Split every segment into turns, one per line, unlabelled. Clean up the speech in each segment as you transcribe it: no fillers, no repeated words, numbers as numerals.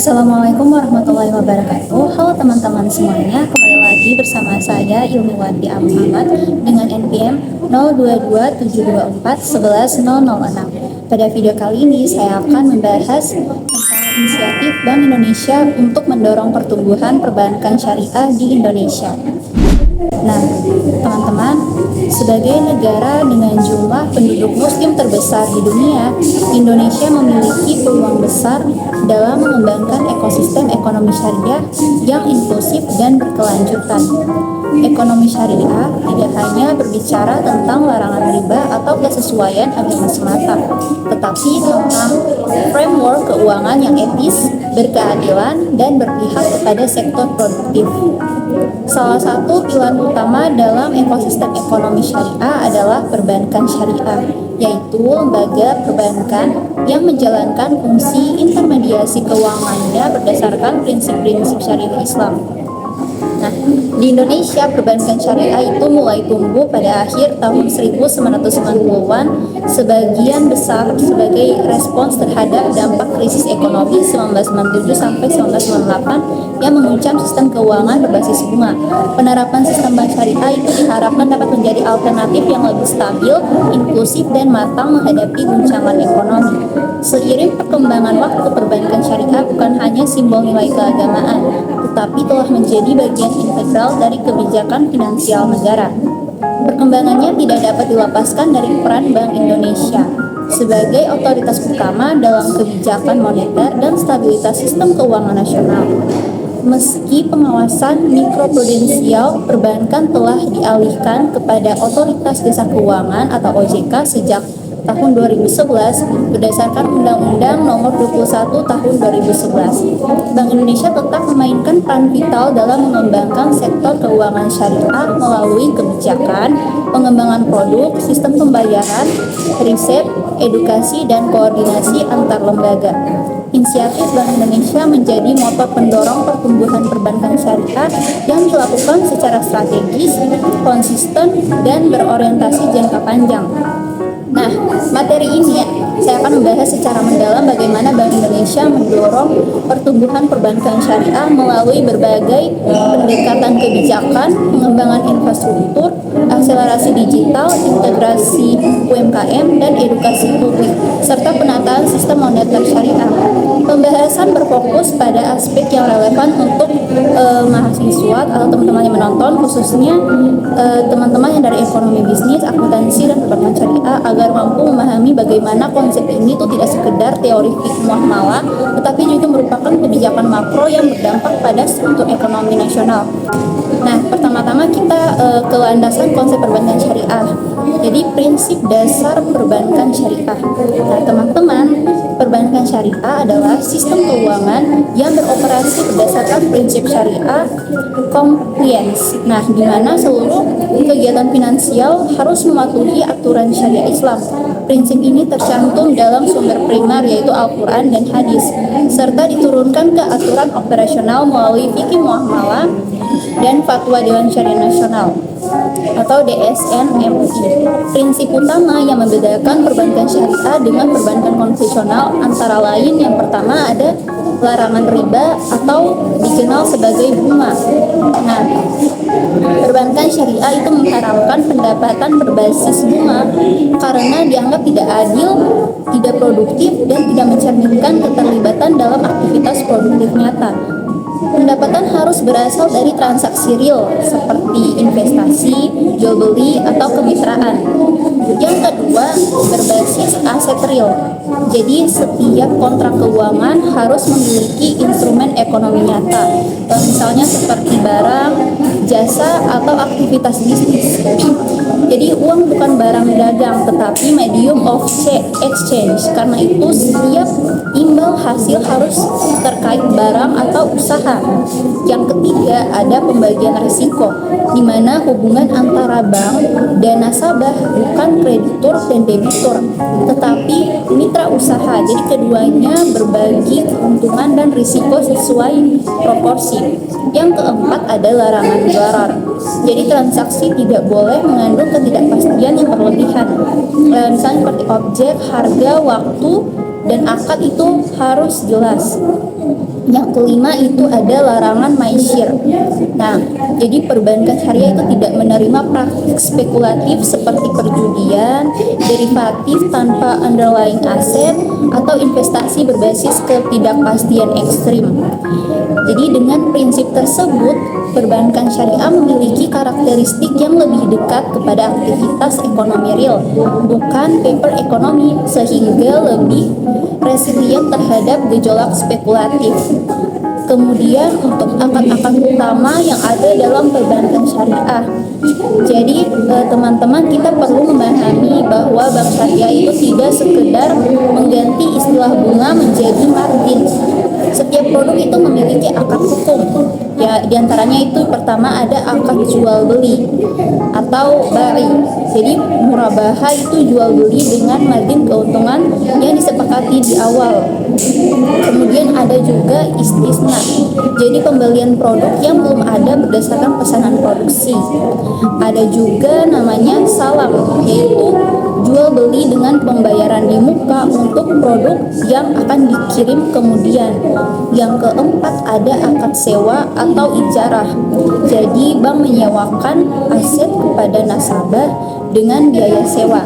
Assalamualaikum warahmatullahi wabarakatuh. Halo teman-teman semuanya, kembali lagi bersama saya Ilmiwati Muhammad dengan NPM 0227241106. Pada video kali ini saya akan membahas tentang inisiatif Bank Indonesia untuk mendorong pertumbuhan perbankan syariah di Indonesia. Nah, teman-teman, sebagai negara dengan jumlah penduduk muslim terbesar di dunia, Indonesia memiliki peluang besar dalam mengembangkan ekosistem ekonomi syariah yang inklusif dan berkelanjutan. Ekonomi syariah tidak hanya berbicara tentang larangan riba atau kesesuaian agama semata, tetapi tentang framework keuangan yang etis, berkeadilan, dan berpihak kepada sektor produktif. Salah satu pilar utama dalam ekosistem ekonomi syariah adalah perbankan syariah, yaitu lembaga perbankan yang menjalankan fungsi intermediasi keuangannya berdasarkan prinsip-prinsip syariah Islam. Nah, di Indonesia perbankan syariah itu mulai tumbuh pada akhir tahun 1990-an sebagian besar sebagai respons terhadap dampak krisis ekonomi 1997 sampai 1998 yang mengancam sistem keuangan berbasis bunga. Penerapan sistem bank syariah itu diharapkan dapat menjadi alternatif yang lebih stabil, inklusif, dan matang menghadapi guncangan ekonomi. Seiring perkembangan waktu, perbankan syariah bukan hanya simbol nilai keagamaan, tetapi telah menjadi bagian integral dari kebijakan finansial negara. Perkembangannya tidak dapat dilepaskan dari peran Bank Indonesia sebagai otoritas utama dalam kebijakan moneter dan stabilitas sistem keuangan nasional. Meski pengawasan mikroprudensial perbankan telah dialihkan kepada Otoritas Jasa Keuangan atau OJK sejak tahun 2011 berdasarkan Undang-Undang Nomor 21 Tahun 2011. Bank Indonesia tetap memainkan peran vital dalam mengembangkan sektor keuangan syariah melalui kebijakan, pengembangan produk, sistem pembayaran, riset, edukasi, dan koordinasi antar lembaga. Inisiatif Bank Indonesia menjadi motor pendorong pertumbuhan perbankan syariah yang dilakukan secara strategis, konsisten, dan berorientasi jangka panjang. Nah, materi ini saya akan membahas secara mendalam bagaimana Bank Indonesia mendorong pertumbuhan perbankan syariah melalui berbagai pendekatan kebijakan, pengembangan infrastruktur, akselerasi digital, integrasi UMKM, dan edukasi publik, serta penataan sistem moneter syariah. Pembahasan berfokus pada aspek yang relevan untuk mahasiswa atau teman-teman yang menonton, khususnya teman-teman yang dari ekonomi bisnis, akuntansi, dan perbankan syariah, agar mampu memahami bagaimana konsep ini tuh tidak sekedar teori fikih muamalah, tetapi juga merupakan kebijakan makro yang berdampak pada struktur ekonomi nasional. Nah, pertama-tama kita ke landasan konsep perbankan syariah. Jadi prinsip dasar perbankan syariah. Nah, teman-teman, perbankan syariah adalah sistem keuangan yang beroperasi berdasarkan prinsip syariah compliance. Nah, di mana seluruh kegiatan finansial harus mematuhi aturan syariah Islam. Prinsip ini tercantum dalam sumber primer yaitu Al-Quran dan Hadis, serta diturunkan ke aturan operasional melalui fikih muamalah dan Fatwa Dewan Syariah Nasional atau DSN MUI. Prinsip utama yang membedakan perbankan syariah dengan perbankan konvensional antara lain yang pertama ada larangan riba atau dikenal sebagai bunga. Nah, perbankan syariah itu mengharamkan pendapatan berbasis bunga karena dianggap tidak adil, tidak produktif, dan tidak mencerminkan keterlibatan dalam aktivitas produktif nyata. Pendapatan harus berasal dari transaksi real seperti investasi, jual beli, atau kemitraan. Yang kedua, berbasis aset real. Jadi setiap kontrak keuangan harus memiliki instrumen ekonomi nyata, misalnya seperti barang, jasa, atau aktivitas bisnis. Jadi uang bukan barang dagang, tetapi medium of exchange. Karena itu setiap imbal hasil harus terkait barang atau usaha. Yang ketiga, ada pembagian risiko, di mana hubungan antara bank dan nasabah bukan kreditur dan debitur, tetapi mitra usaha. Jadi keduanya berbagi keuntungan dan risiko sesuai proporsi. Yang keempat ada larangan darar. Jadi transaksi tidak boleh mengandung ketidakpastian yang berlebihan. Misalnya seperti objek, harga, waktu, dan akad itu harus jelas. Yang kelima itu ada larangan maisir. Nah, jadi perbankan syariah itu tidak menerima praktik spekulatif seperti perjudian, derivatif tanpa underlying aset, atau investasi berbasis ketidakpastian ekstrim. Jadi dengan prinsip tersebut, perbankan syariah memiliki karakteristik yang lebih dekat kepada aktivitas ekonomi real, bukan paper economy, sehingga lebih resilient terhadap gejolak spekulatif. Kemudian untuk akad-akad utama yang ada dalam perbankan syariah. Jadi teman-teman, kita perlu memahami bahwa bank syariah itu tidak sekedar mengganti istilah bunga menjadi margin. Setiap produk itu memiliki akad hukum. Ya, diantaranya itu pertama ada akad jual beli atau bari. Jadi murabaha itu jual beli dengan margin keuntungan yang disepakati di awal. Kemudian ada juga istisna. Jadi pembelian produk yang belum ada berdasarkan pesanan produksi. Ada juga namanya salam, yaitu jual beli dengan pembayaran di muka untuk produk yang akan dikirim kemudian. Yang keempat ada akad sewa atau ijarah. Jadi bank menyewakan aset kepada nasabah dengan biaya sewa.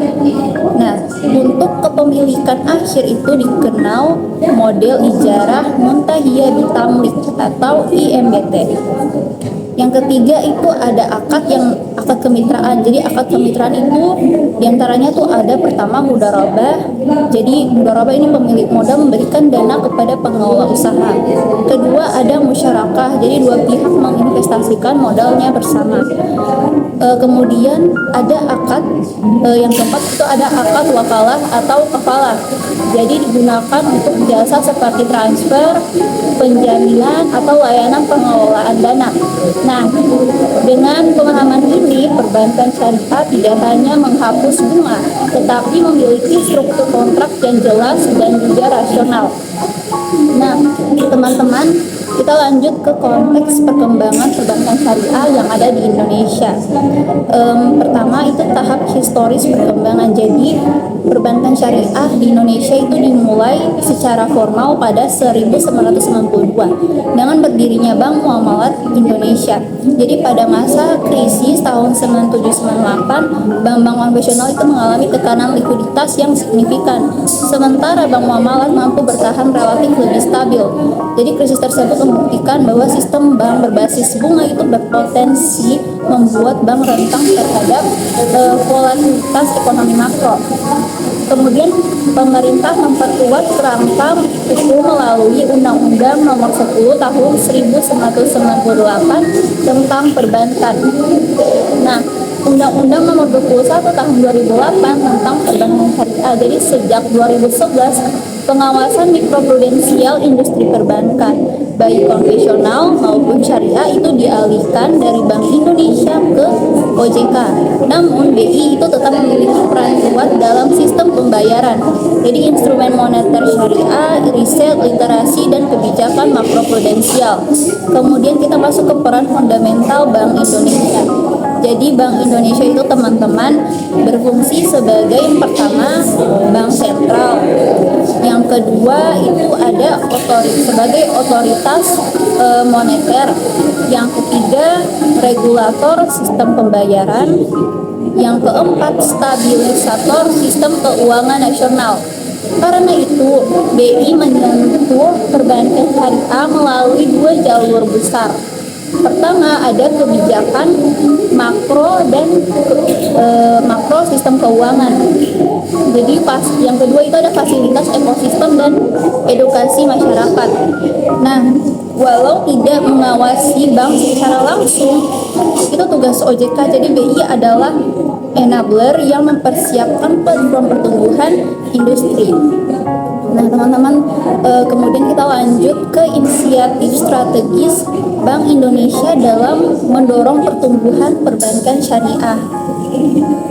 Nah, untuk kepemilikan akhir itu dikenal model ijarah muntahiyah bitamlik atau IMBT. Yang ketiga itu ada akad kemitraan. Jadi akad kemitraan itu diantaranya tuh ada pertama mudharabah. Jadi mudharabah ini pemilik modal memberikan dana kepada pengelola usaha. Kedua ada musyarakah. Jadi dua pihak menginvestasikan modalnya bersama. Kemudian ada akad yang keempat itu ada akad wakalah atau kafalah. Jadi digunakan untuk jasa seperti transfer, penjaminan atau layanan pengelolaan dana. Nah, dengan pemahaman ini, perbankan syariah tidak hanya menghapus bunga, tetapi memiliki struktur kontrak yang jelas dan juga rasional. Nah, teman-teman, kita lanjut ke konteks perkembangan perbankan syariah yang ada di Indonesia. Pertama itu tahap historis perkembangan. Jadi perbankan syariah di Indonesia itu dimulai secara formal pada 1992 dengan berdirinya Bank Muamalat Indonesia. Jadi pada masa krisis tahun 97-98, bank-bank konvensional itu mengalami tekanan likuiditas yang signifikan. Sementara Bank Muamalat mampu bertahan relatif lebih stabil. Jadi krisis tersebut membuktikan bahwa sistem bank berbasis bunga itu berpotensi membuat bank rentang terhadap volatilitas ekonomi makro. Kemudian pemerintah memperkuat kerangka hukum melalui Undang-Undang Nomor 10 Tahun 1998 tentang perbankan. Nah, Undang-Undang Nomor 21 Tahun 2008 tentang perbankan syariah. Jadi sejak 2011 pengawasan mikroprudensial industri perbankan baik konvensional maupun syariah itu dialihkan dari Bank Indonesia ke OJK. Namun BI itu tetap memiliki peran kuat dalam sistem pembayaran. Jadi instrumen moneter syariah, riset, literasi, dan kebijakan makroprudensial. Kemudian kita masuk ke peran fundamental Bank Indonesia. Jadi Bank Indonesia itu teman-teman berfungsi sebagai yang pertama bank sentral. Yang kedua itu ada sebagai otoritas moneter. Yang ketiga regulator sistem pembayaran. Yang keempat stabilisator sistem keuangan nasional. Karena itu BI menyentuh perbankan syariah melalui dua jalur besar. Pertama ada kebijakan makro dan makro sistem keuangan. Jadi yang kedua itu ada fasilitas ekosistem dan edukasi masyarakat. Nah, walau tidak mengawasi bank secara langsung, itu tugas OJK. Jadi BI adalah enabler yang mempersiapkan platform pertumbuhan industri. Nah, teman-teman, kemudian kita lanjut ke inisiatif strategis Bank Indonesia dalam mendorong pertumbuhan perbankan syariah.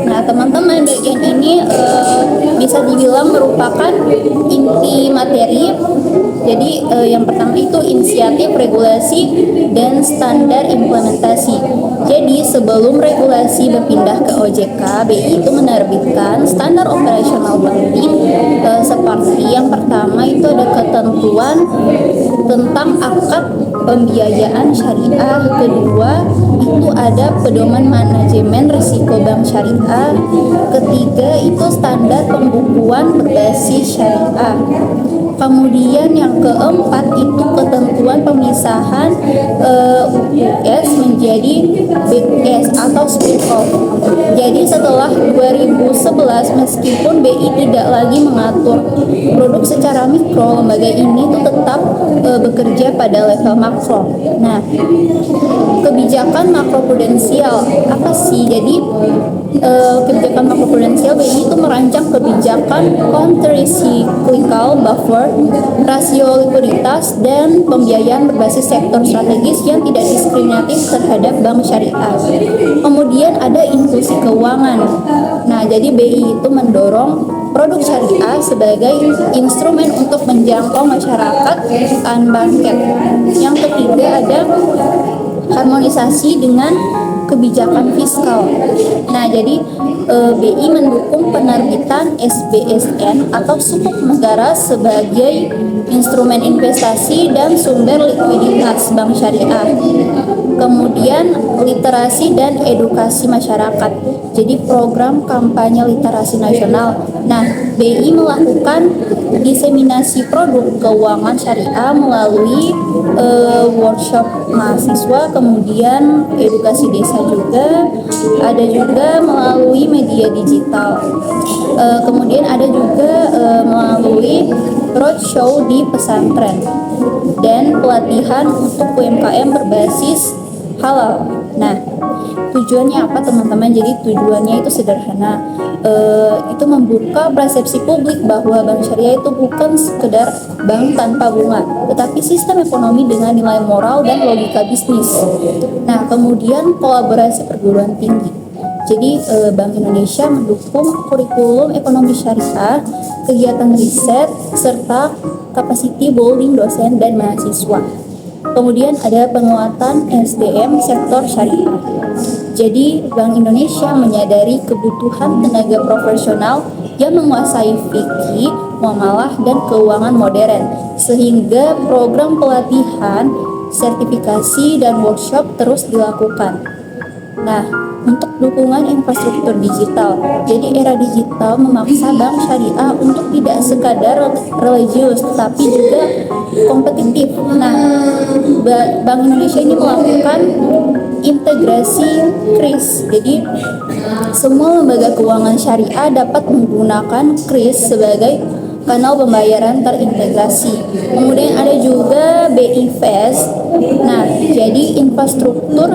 Nah, teman-teman, bagian ini bisa dibilang merupakan inti materi. Jadi yang pertama itu inisiatif, regulasi, dan standar implementasi. Jadi sebelum regulasi berpindah ke OJK, BI itu menerbitkan standar operasional penting seperti yang pertama itu ada ketentuan tentang akad pembiayaan syariah. Kedua itu ada pedoman manajemen risiko bank syariah. Ketiga itu standar pembukuan berbasis syariah. Kemudian yang keempat itu ketentuan pemisahan US menjadi BS atau split off. Jadi setelah 2011 meskipun BI tidak lagi mengatur produk secara mikro, lembaga ini tuh tetap bekerja pada level makro. Nah, kebijakan makroprudensial apa sih? Jadi kebijakan makroprudensial BI itu merancang kebijakan countercyclical buffer, rasio likuiditas, dan pembiayaan berbasis sektor strategis yang tidak diskriminatif terhadap bank syariah. Kemudian ada inklusi keuangan. Nah, jadi BI itu mendorong produk syariah sebagai instrumen untuk menjangkau masyarakat unbanked. Yang ketiga ada harmonisasi dengan kebijakan fiskal. Nah, jadi BI mendukung penerbitan SBSN atau sukuk negara sebagai instrumen investasi dan sumber likuiditas bank syariah. Kemudian literasi dan edukasi masyarakat. Jadi program kampanye literasi nasional. Nah, BI melakukan diseminasi produk keuangan syariah melalui workshop mahasiswa, kemudian edukasi desa juga, ada juga melalui media digital. Kemudian ada juga melalui roadshow di pesantren dan pelatihan untuk UMKM berbasis halal. Nah, tujuannya apa teman-teman? Jadi tujuannya itu sederhana, itu membuka persepsi publik bahwa bank syariah itu bukan sekedar bank tanpa bunga, tetapi sistem ekonomi dengan nilai moral dan logika bisnis. Nah, kemudian kolaborasi perguruan tinggi. Jadi Bank Indonesia mendukung kurikulum ekonomi syariah, kegiatan riset, serta capacity building dosen dan mahasiswa. Kemudian ada penguatan SDM sektor syariah. Jadi Bank Indonesia menyadari kebutuhan tenaga profesional yang menguasai fikih, muamalah, dan keuangan modern, sehingga program pelatihan, sertifikasi, dan workshop terus dilakukan. Nah, untuk dukungan infrastruktur digital. Jadi era digital memaksa bank syariah untuk tidak sekadar religius tapi juga kompetitif. Nah, Bank Indonesia ini melakukan integrasi KRIS. Jadi semua lembaga keuangan syariah dapat menggunakan KRIS sebagai kanal pembayaran terintegrasi. Kemudian ada juga BI Fast. Nah, jadi infrastruktur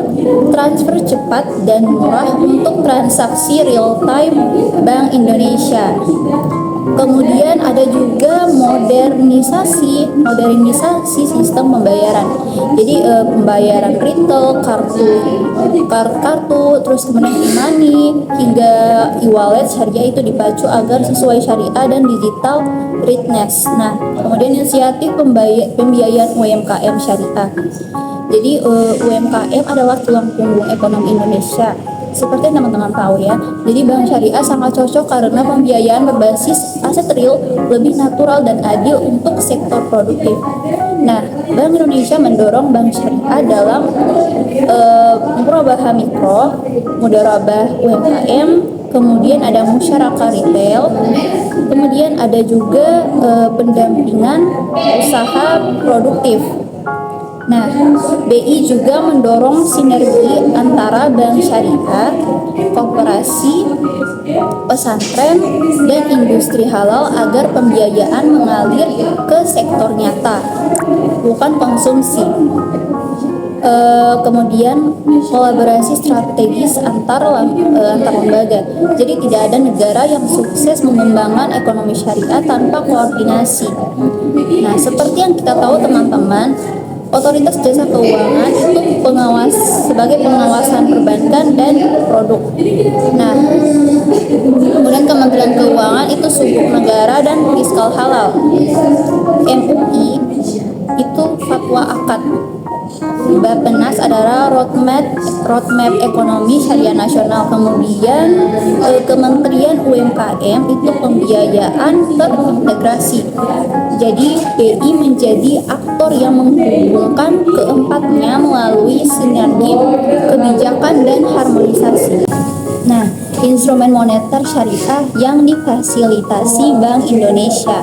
transfer cepat dan murah untuk transaksi real time Bank Indonesia. Kemudian ada juga modernisasi sistem pembayaran. Jadi pembayaran retail, kartu, terus kemudian e-money hingga e-wallet syariah itu dipacu agar sesuai syariah dan digital readiness. Nah, kemudian inisiatif pembiayaan UMKM syariah. Jadi UMKM adalah tulang punggung ekonomi Indonesia. Seperti teman-teman tahu ya, jadi bank syariah sangat cocok karena pembiayaan berbasis aset real lebih natural dan adil untuk sektor produktif. Nah, Bank Indonesia mendorong bank syariah dalam murabahah mikro, mudharabah UMKM, kemudian ada musyarakah retail, kemudian ada juga pendampingan usaha produktif. Nah, BI juga mendorong sinergi antara bank syariah, koperasi, pesantren, dan industri halal agar pembiayaan mengalir ke sektor nyata, bukan konsumsi. Kemudian kolaborasi strategis antar lembaga. Jadi tidak ada negara yang sukses mengembangkan ekonomi syariah tanpa koordinasi. Nah, seperti yang kita tahu teman-teman, Otoritas Jasa Keuangan itu sebagai pengawasan perbankan dan produk. Nah, kemudian Kementerian Keuangan itu subuk negara dan fiskal halal. MUI itu fatwa akad. Bappenas adalah roadmap ekonomi syariah nasional. Kemudian Kementerian UMKM itu pembiayaan terintegrasi. Jadi BI menjadi aktor yang menghubungkan keempatnya melalui sinergi kebijakan dan harmonisasi. Nah, instrumen moneter syariah yang difasilitasi Bank Indonesia.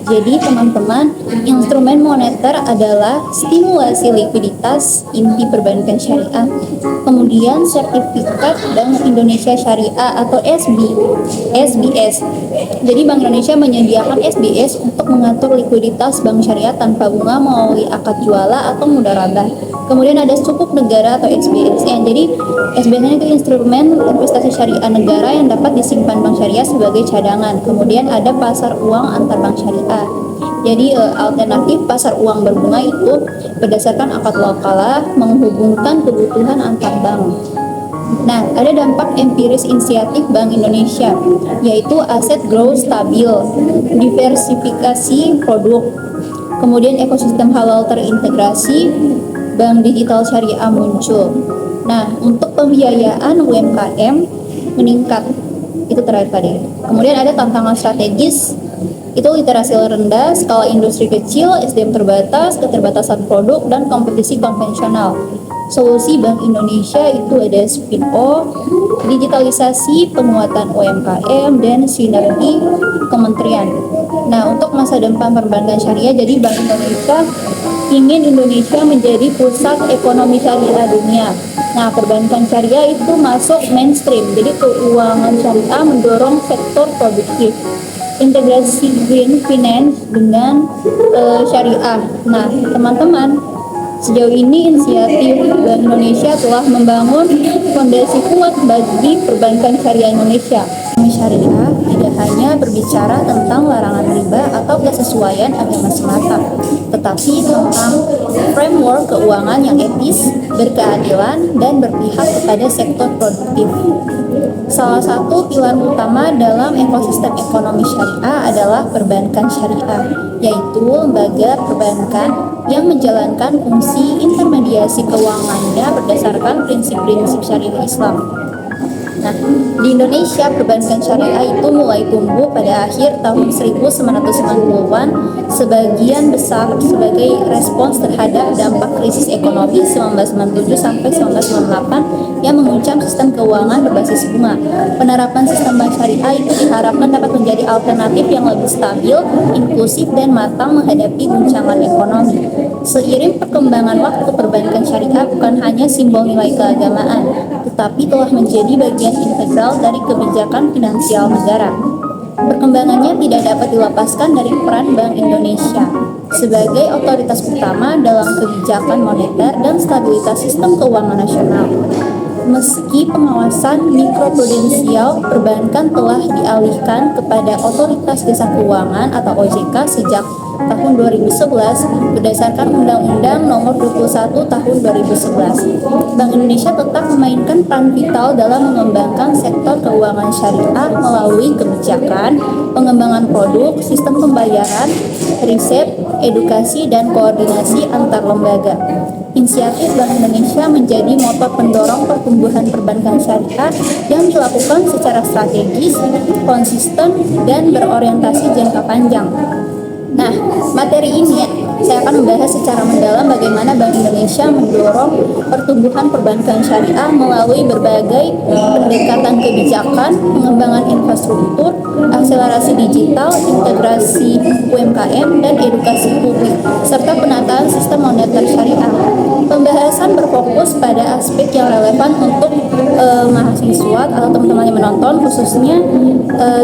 Jadi teman-teman, instrumen moneter adalah stimulasi likuiditas inti perbankan syariah. Kemudian sertifikat Bank Indonesia Syariah atau SBS. Jadi Bank Indonesia menyediakan SBS untuk mengatur likuiditas bank syariah tanpa bunga melalui akad jualah atau mudharabah. Kemudian ada sukuk negara atau SBSN. Jadi SBSN itu instrumen investasi syariah negara yang dapat disimpan bank syariah sebagai cadangan. Kemudian ada pasar uang antar bank syariah. Jadi alternatif pasar uang berbunga itu berdasarkan akad wakalah menghubungkan kebutuhan antar bank. Nah, ada dampak empiris inisiatif Bank Indonesia, yaitu aset growth stabil, diversifikasi produk, kemudian ekosistem halal terintegrasi, bank digital syariah muncul. Nah, untuk pembiayaan UMKM meningkat, itu terakhir tadi. Kemudian ada tantangan strategis, itu literasi rendah, skala industri kecil, SDM terbatas, keterbatasan produk, dan kompetisi konvensional. Solusi Bank Indonesia itu ada spin-off, digitalisasi, penguatan UMKM, dan sinergi kementerian. Nah, untuk masa depan perbankan syariah, jadi Bank Indonesia ingin Indonesia menjadi pusat ekonomi syariah dunia. Nah, perbankan syariah itu masuk mainstream, jadi keuangan syariah mendorong sektor produktif. Integrasi green finance dengan syariah. Nah, teman-teman, sejauh ini inisiatif Bank Indonesia telah membangun fondasi kuat bagi perbankan syariah Indonesia. Syariah tidak hanya berbicara tentang larangan riba atau kesesuaian agama semata, tetapi tentang framework keuangan yang etis, berkeadilan, dan berpihak kepada sektor produktif. Salah satu pilar utama dalam ekosistem ekonomi syariah adalah perbankan syariah, yaitu lembaga perbankan yang menjalankan fungsi intermediasi keuangannya berdasarkan prinsip-prinsip syariah Islam. Nah, di Indonesia perbankan syariah itu mulai tumbuh pada akhir tahun 1990-an sebagian besar sebagai respons terhadap dampak krisis ekonomi 1997 sampai 1998 yang menguncang sistem keuangan berbasis bunga. Penerapan sistem bank syariah itu diharapkan dapat menjadi alternatif yang lebih stabil, inklusif, dan matang menghadapi guncangan ekonomi. Seiring perkembangan waktu, perbankan syariah bukan hanya simbol nilai keagamaan, tetapi telah menjadi bagian integral dari kebijakan finansial negara. Perkembangannya tidak dapat dilepaskan dari peran Bank Indonesia sebagai otoritas utama dalam kebijakan moneter dan stabilitas sistem keuangan nasional. Meski pengawasan mikroprudensial perbankan telah dialihkan kepada Otoritas Jasa Keuangan atau OJK sejak tahun 2011 berdasarkan Undang-Undang Nomor 21 Tahun 2011. Bank Indonesia tetap memainkan peran vital dalam mengembangkan sektor keuangan syariah melalui kebijakan, pengembangan produk, sistem pembayaran, riset, edukasi, dan koordinasi antar lembaga. Inisiatif Bank Indonesia menjadi motor pendorong pertumbuhan perbankan syariah yang dilakukan secara strategis, konsisten, dan berorientasi jangka panjang. Nah, materi ini saya akan membahas secara mendalam bagaimana Bank Indonesia mendorong pertumbuhan perbankan syariah melalui berbagai pendekatan kebijakan, pengembangan infrastruktur, akselerasi digital, integrasi UMKM, dan edukasi publik, serta penataan sistem moneter syariah. Pembahasan berfokus pada aspek yang relevan untuk mahasiswa atau teman-teman yang menonton, khususnya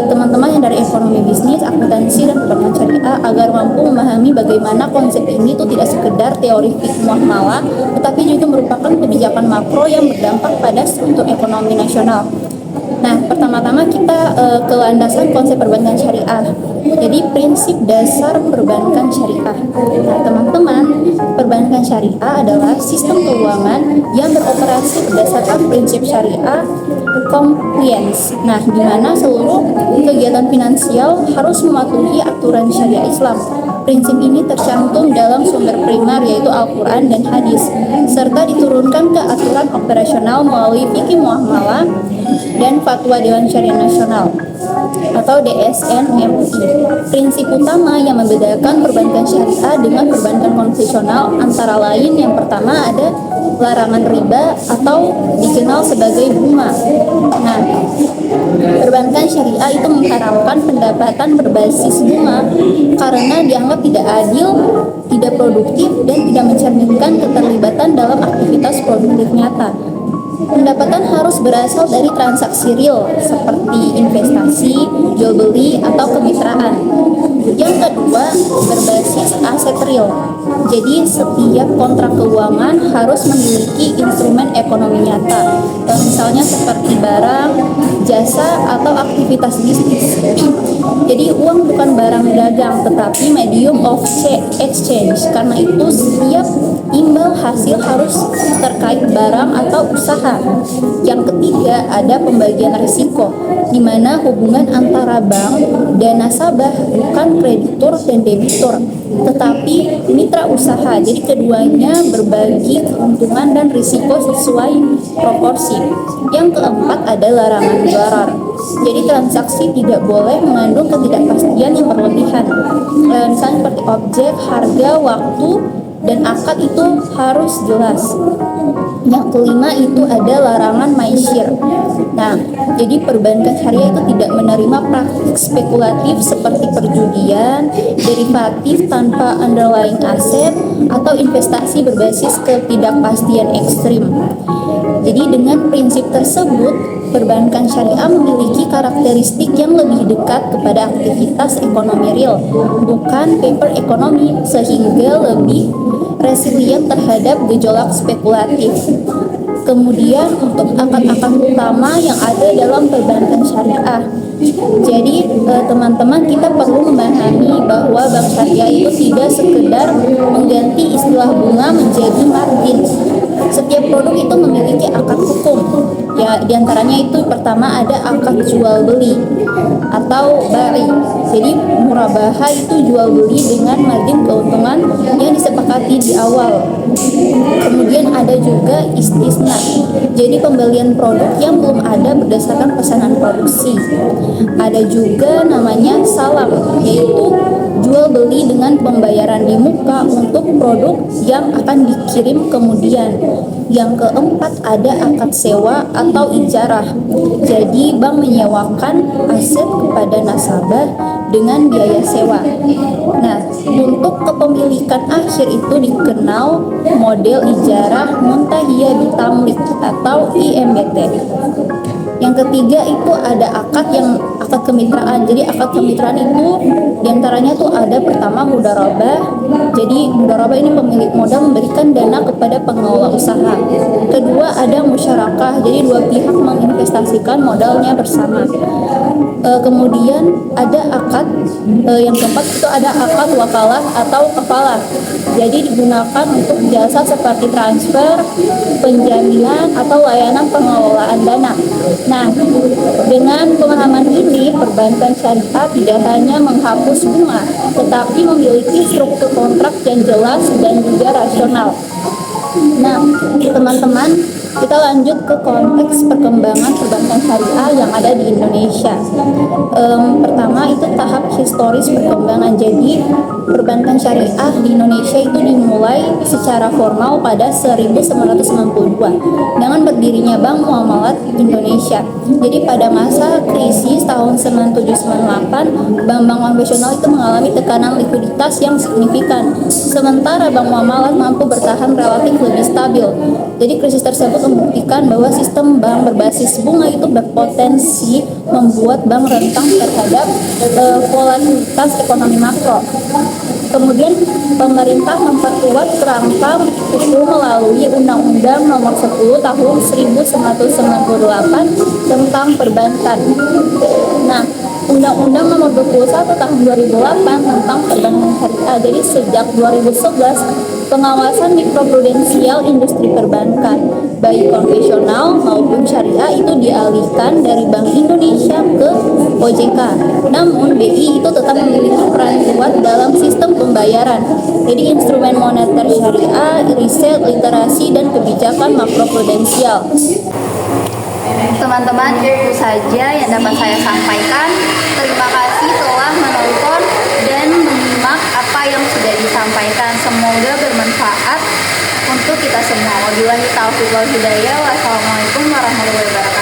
teman-teman yang dari ekonomi bisnis, akuntansi, dan perbankan syariah, agar mampu memahami bagaimana konsep ini itu tidak sekedar teori muamalah, tetapi juga merupakan kebijakan makro yang berdampak pada struktur ekonomi nasional. Nah, pertama-tama kita ke landasan konsep perbankan syariah. Jadi prinsip dasar perbankan syariah. Nah, teman-teman, perbankan syariah adalah sistem keuangan yang beroperasi berdasarkan prinsip syariah compliance. Nah, di mana seluruh kegiatan finansial harus mematuhi aturan syariah Islam. Prinsip ini tercantum dalam sumber primer yaitu Al-Quran dan hadis, serta diturunkan ke aturan operasional melalui fikih muamalah dan fatwa Dewan Syariah Nasional atau DSN MUI. Prinsip utama yang membedakan perbankan syariah dengan perbankan konvensional antara lain yang pertama ada larangan riba atau dikenal sebagai bunga. Nah, perbankan syariah itu mengharapkan pendapatan berbasis bunga karena dianggap tidak adil, tidak produktif, dan tidak mencerminkan keterlibatan dalam aktivitas produktif nyata. Pendapatan harus berasal dari transaksi real seperti investasi, jual beli, atau kemitraan. Yang kedua, berbasis aset real. Jadi setiap kontrak keuangan harus memiliki instrumen ekonomi nyata, misalnya seperti barang, jasa, atau aktivitas bisnis. Jadi uang bukan barang dagang, tetapi medium of exchange. Karena itu setiap imbal hasil harus terkait barang atau usaha. Yang ketiga, ada pembagian risiko, di mana hubungan antara bank dan nasabah bukan kreditur dan debitur, tetapi mitra usaha. Jadi keduanya berbagi keuntungan dan risiko sesuai proporsi. Yang keempat ada larangan gharar. Jadi transaksi tidak boleh mengandung ketidakpastian yang berlebihan. Misalnya seperti objek, harga, waktu, dan akad itu harus jelas. Yang kelima itu ada larangan maisir. Nah, jadi perbankan syariah itu tidak menerima praktik spekulatif seperti perjudian, derivatif tanpa underlying aset, atau investasi berbasis ketidakpastian ekstrim. Jadi dengan prinsip tersebut, perbankan syariah memiliki karakteristik yang lebih dekat kepada aktivitas ekonomi real, bukan paper ekonomi, sehingga lebih resilient terhadap gejolak spekulatif. Kemudian untuk akad-akad utama yang ada dalam perbankan syariah. Jadi teman-teman, kita perlu memahami bahwa bank syariah itu tidak sekedar mengganti istilah bunga menjadi margin. Setiap produk itu memiliki akad hukum. Ya, diantaranya itu pertama ada akad jual beli atau bari. Jadi murabahah itu jual beli dengan margin keuntungan yang disepakati di awal. Kemudian ada juga istisna. Jadi pembelian produk yang belum ada berdasarkan pesanan produksi. Ada juga namanya salam, yaitu jual beli dengan pembayaran di muka untuk produk yang akan dikirim kemudian. Yang keempat ada akad sewa atau ijarah. Jadi bank menyewakan aset kepada nasabah dengan biaya sewa. Nah, untuk kepemilikan akhir itu dikenal model ijarah muntahiyah bitamlik atau IMBT. Yang ketiga itu ada akad kemitraan. Jadi akad kemitraan itu diantaranya tuh ada pertama mudharabah. Jadi mudharabah ini pemilik modal memberikan dana kepada pengelola usaha. Kedua ada musyarakah. Jadi dua pihak menginvestasikan modalnya bersama. Kemudian ada akad yang keempat itu ada akad wakalah atau kafalah. Jadi digunakan untuk jasa seperti transfer, penjaminan, atau layanan pengelolaan dana. Nah, dengan pemahaman ini, perbankan syariah tidak hanya menghapus bunga, tetapi memiliki struktur kontrak yang jelas dan juga rasional. Nah, teman-teman, kita lanjut ke konteks perkembangan perbankan syariah yang ada di Indonesia. Pertama itu tahap historis perkembangan. Jadi perbankan syariah di Indonesia itu dimulai secara formal pada 1992 dengan berdirinya Bank Muamalat Indonesia. Jadi pada masa krisis tahun 97-98, bank-bank konvensional itu mengalami tekanan likuiditas yang signifikan. Sementara Bank Muamalat mampu bertahan relatif lebih stabil. Jadi krisis tersebut membuktikan bahwa sistem bank berbasis bunga itu berpotensi membuat bank rentang terhadap volatilitas ekonomi makro. Kemudian pemerintah memperkuat kerangka itu melalui Undang-Undang Nomor 10 Tahun 1998 tentang perbankan. Nah, Undang-Undang Nomor 21 Tahun 2008 tentang Perbankan Syariah. Jadi sejak 2011 pengawasan mikroprudensial industri perbankan baik konvensional maupun syariah itu dialihkan dari Bank Indonesia ke OJK. Namun BI itu tetap memiliki peran kuat dalam sistem pembayaran. Jadi instrumen moneter syariah, riset, literasi, dan kebijakan makroprudensial. Teman-teman, itu saja yang dapat saya sampaikan. Terima kasih telah menonton dan menyimak apa yang sudah disampaikan. Semoga bermanfaat untuk kita semua. Wabillahi taufiq wal hidayah. Wassalamualaikum warahmatullahi wabarakatuh.